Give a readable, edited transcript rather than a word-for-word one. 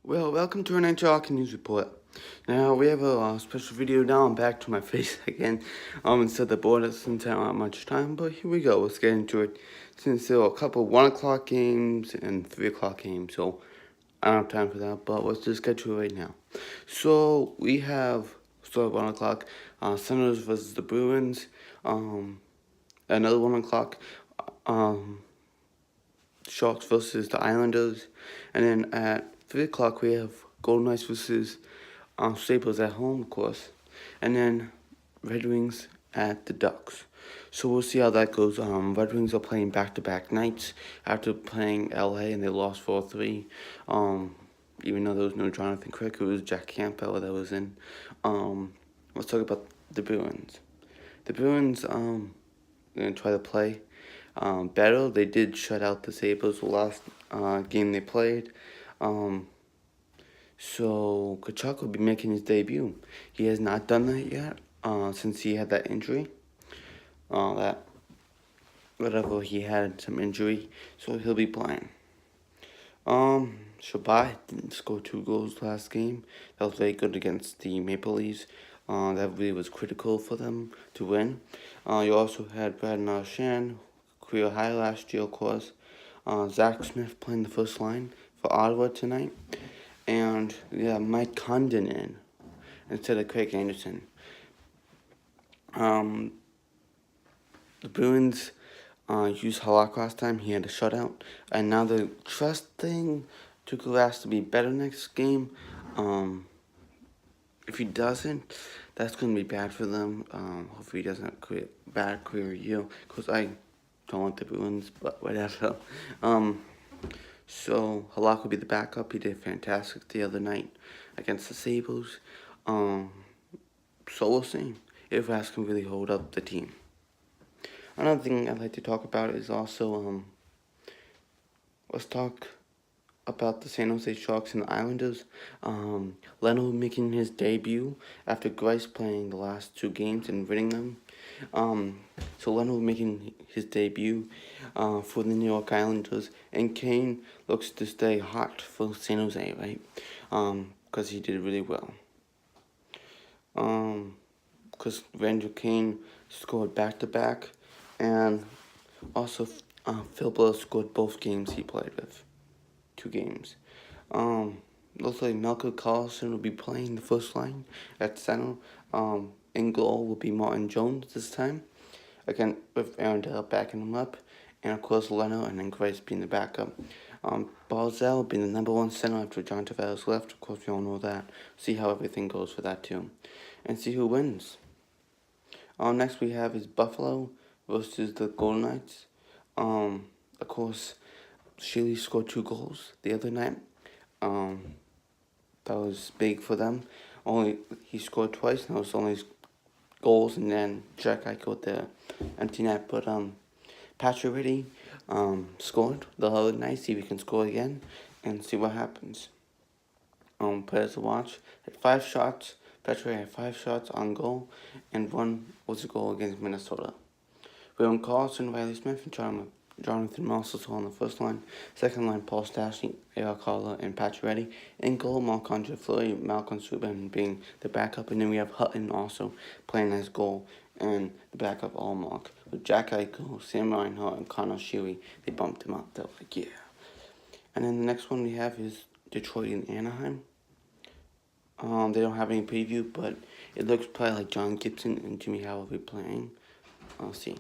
Well, welcome to our NHL News Report. Now, we have a special video now. I'm back to my face again. Instead the board doesn't take out much time, but here we go. Let's get into it. Since there are a couple 1 o'clock games and 3 o'clock games, so I don't have time for that, but let's just get to it right now. So, we have, start at 1 o'clock, Senators versus the Bruins. Another 1 o'clock, Sharks versus the Islanders. And then at 3 o'clock, we have Golden Knights versus Sabres at home, of course. And then Red Wings at the Ducks. So we'll see how that goes. Red Wings are playing back-to-back nights after playing LA, and they lost 4-3. Even though there was no Jonathan Quick, it was Jack Campbell that was in. Let's talk about the Bruins. The Bruins, going to try to play better. They did shut out the Sabres the last game they played. So Kachuk will be making his debut. He has not done that yet since he had that injury. Whatever he had, some injury, so he'll be playing. Shabbat didn't score 2 goals last game. That was very good against the Maple Leafs. That really was critical for them to win. You also had Brad Marchand, career high last year, of course. Zach Smith playing the first line for Ottawa tonight. And yeah, Mike Condon in instead of Craig Anderson. The Bruins used Halak last time. He had a shutout. And now they're trusting Tuukka Rask to be better next game. If he doesn't, that's going to be bad for them. Hopefully he doesn't have a bad career year. Because I don't like the Bruins, but whatever. So Halak will be the backup. He did fantastic the other night against the Sabres. So we'll see if Rask can really hold up the team. Another thing I'd like to talk about is also, let's talk about the San Jose Sharks and the Islanders. Leno making his debut after Grice playing the last 2 games and winning them. So Leno making his debut for the New York Islanders, and Kane looks to stay hot for San Jose, right? Because he did really well. Because Randall Kane scored back-to-back, and also Phil Blair scored both games he played with. 2 games. Looks like Malcolm Carlson will be playing the first line at center. In goal will be Martin Jones this time, again with Aaron Dale backing him up, and of course Leno and then Grice being the backup. Barzal being the #1 center after John Tavares left. Of course, we all know that. See how everything goes for that too, and see who wins. Next we have is Buffalo versus the Golden Knights. Of course, Shealy scored 2 goals the other night. That was big for them. He scored twice, and it was only his goals, and then Jack Eichel with the empty net. But Patrick Ritty scored the other night. See if he can score again, and see what happens. Players to watch had 5 shots. Patrick had 5 shots on goal, and 1 was a goal against Minnesota. William Carlson, Riley Smith, and Jonathan Moss on the first line. Second line, Paul Stastny, Eric Carla, and Pacioretty. In goal, Marc-Andre Fleury, Malcolm Subban being the backup. And then we have Hutton also playing as goal, and the backup Allmark. With Jack Eichel, Sam Reinhart, and Connor Sheary, they bumped him up. They're like, yeah. And then the next one we have is Detroit and Anaheim. They don't have any preview, but it looks probably like John Gibson and Jimmy Howell will be playing. I'll see.